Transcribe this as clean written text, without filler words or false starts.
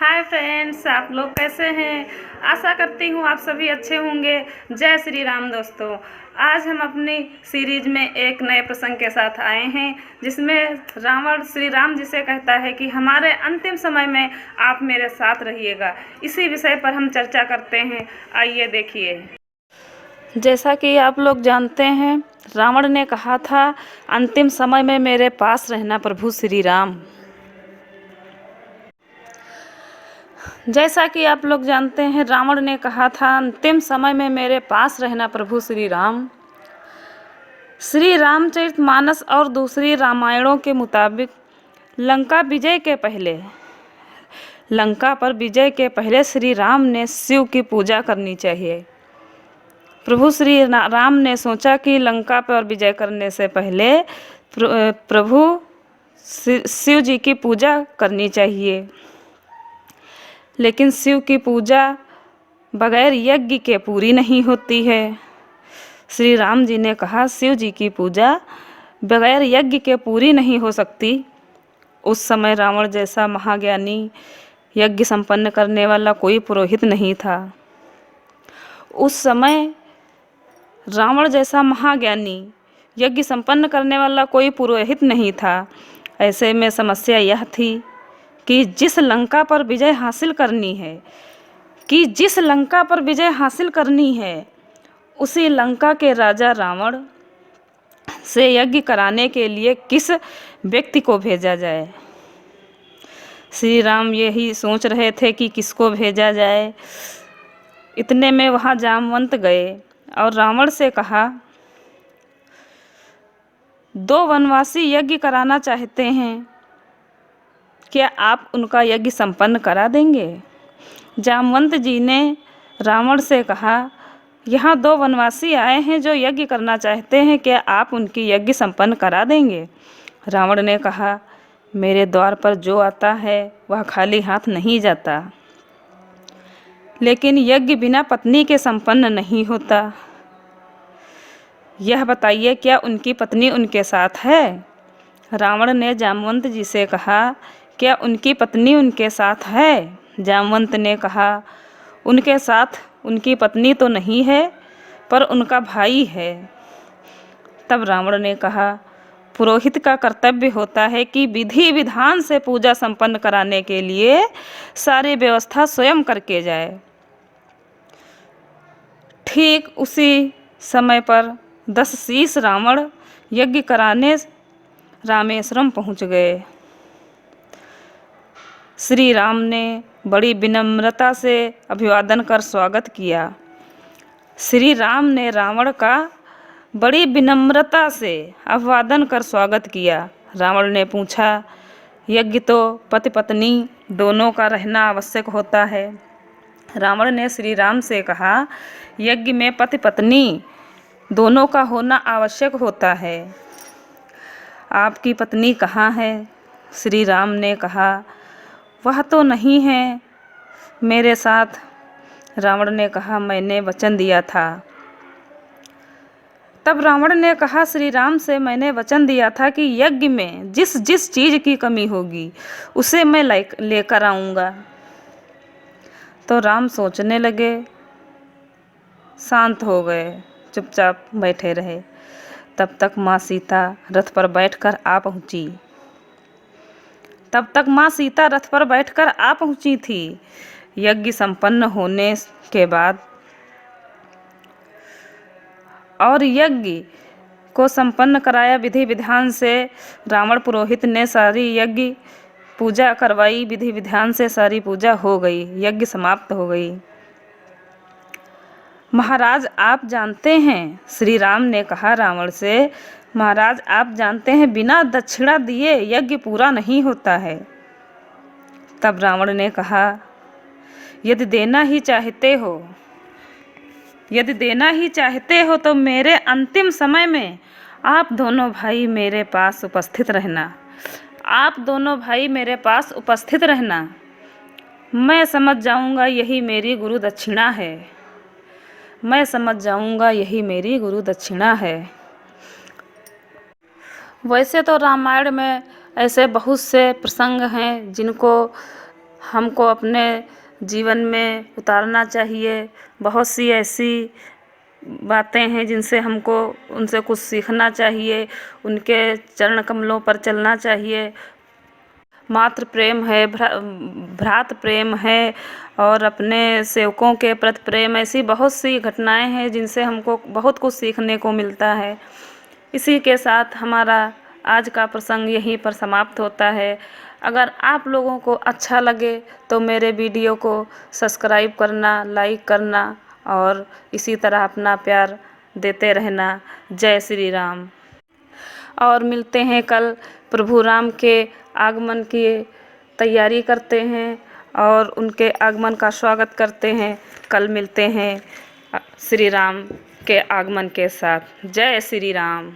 Hi friends, आप लोग कैसे हैं। आशा करती हूँ आप सभी अच्छे होंगे। जय श्री राम दोस्तों। आज हम अपनी सीरीज में एक नए प्रसंग के साथ आए हैं, जिसमें रावण श्री राम जी से कहता है कि हमारे अंतिम समय में आप मेरे साथ रहिएगा। इसी विषय पर हम चर्चा करते हैं। आइए देखिए। जैसा कि आप लोग जानते हैं, रावण ने कहा था अंतिम समय में मेरे पास रहना प्रभु श्री राम। जैसा कि आप लोग जानते हैं, रावण ने कहा था अंतिम समय में मेरे पास रहना प्रभु श्री राम। श्री रामचरितमानस और दूसरी रामायणों के मुताबिक लंका पर विजय के पहले श्री राम ने शिव की पूजा करनी चाहिए। प्रभु श्री राम ने सोचा कि लंका पर विजय करने से पहले प्रभु शिव जी की पूजा करनी चाहिए, लेकिन शिव की पूजा बगैर यज्ञ के पूरी नहीं होती है। श्री राम जी ने कहा शिव जी की पूजा बगैर यज्ञ के पूरी नहीं हो सकती। उस समय रावण जैसा महाज्ञानी यज्ञ संपन्न करने वाला कोई पुरोहित नहीं था। उस समय रावण जैसा महाज्ञानी यज्ञ संपन्न करने वाला कोई पुरोहित नहीं था। ऐसे में समस्या यह थी कि जिस लंका पर विजय हासिल करनी है उसी लंका के राजा रावण से यज्ञ कराने के लिए किस व्यक्ति को भेजा जाए। श्री राम यही सोच रहे थे कि किसको भेजा जाए। इतने में वहाँ जामवंत गए और रावण से कहा, 2 वनवासी यज्ञ कराना चाहते हैं, क्या आप उनका यज्ञ संपन्न करा देंगे। जामवंत जी ने रावण से कहा, यहाँ 2 वनवासी आए हैं जो यज्ञ करना चाहते हैं, क्या आप उनकी यज्ञ संपन्न करा देंगे। रावण ने कहा, मेरे द्वार पर जो आता है वह खाली हाथ नहीं जाता, लेकिन यज्ञ बिना पत्नी के संपन्न नहीं होता। यह बताइए क्या उनकी पत्नी उनके साथ है। रावण ने जामवंत जी से कहा, क्या उनकी पत्नी उनके साथ है। जामवंत ने कहा, उनके साथ उनकी पत्नी तो नहीं है, पर उनका भाई है। तब रावण ने कहा, पुरोहित का कर्तव्य होता है कि विधि विधान से पूजा संपन्न कराने के लिए सारी व्यवस्था स्वयं करके जाए। ठीक उसी समय पर 10 शीश रावण यज्ञ कराने रामेश्वरम पहुंच गए। श्री राम ने बड़ी विनम्रता से अभिवादन कर स्वागत किया। श्री राम ने रावण का बड़ी विनम्रता से अभिवादन कर स्वागत किया। रावण ने पूछा, यज्ञ तो पति पत्नी दोनों का रहना आवश्यक होता है। रावण ने श्री राम से कहा, यज्ञ में पति पत्नी दोनों का होना आवश्यक होता है। आपकी पत्नी कहाँ है। श्री राम ने कहा, वह तो नहीं है मेरे साथ। रावण ने कहा, मैंने वचन दिया था। तब रावण ने कहा श्री राम से, मैंने वचन दिया था कि यज्ञ में जिस जिस चीज़ की कमी होगी उसे मैं लेकर आऊँगा। तो राम सोचने लगे, शांत हो गए, चुपचाप बैठे रहे। तब तक माँ सीता रथ पर बैठकर आ पहुँची थी। यज्ञ संपन्न होने के बाद और यज्ञ को संपन्न कराया विधि विधान से। रावण पुरोहित ने सारी यज्ञ पूजा करवाई। विधि विधान से सारी पूजा हो गई, यज्ञ समाप्त हो गई। महाराज आप जानते हैं, श्री राम ने कहा रावण से, महाराज आप जानते हैं बिना दक्षिणा दिए यज्ञ पूरा नहीं होता है। तब रावण ने कहा, यदि देना ही चाहते हो तो मेरे अंतिम समय में आप दोनों भाई मेरे पास उपस्थित रहना। मैं समझ जाऊंगा यही मेरी गुरु दक्षिणा है। वैसे तो रामायण में ऐसे बहुत से प्रसंग हैं जिनको हमको अपने जीवन में उतारना चाहिए। बहुत सी ऐसी बातें हैं जिनसे हमको उनसे कुछ सीखना चाहिए, उनके चरण कमलों पर चलना चाहिए। मातृ प्रेम है, भ्रातृ प्रेम है और अपने सेवकों के प्रति प्रेम, ऐसी बहुत सी घटनाएं हैं जिनसे हमको बहुत कुछ सीखने को मिलता है। इसी के साथ हमारा आज का प्रसंग यहीं पर समाप्त होता है। अगर आप लोगों को अच्छा लगे तो मेरे वीडियो को सब्सक्राइब करना, लाइक करना और इसी तरह अपना प्यार देते रहना। जय श्री राम। और मिलते हैं कल। प्रभु राम के आगमन की तैयारी करते हैं और उनके आगमन का स्वागत करते हैं। कल मिलते हैं श्री राम के आगमन के साथ। जय श्री राम।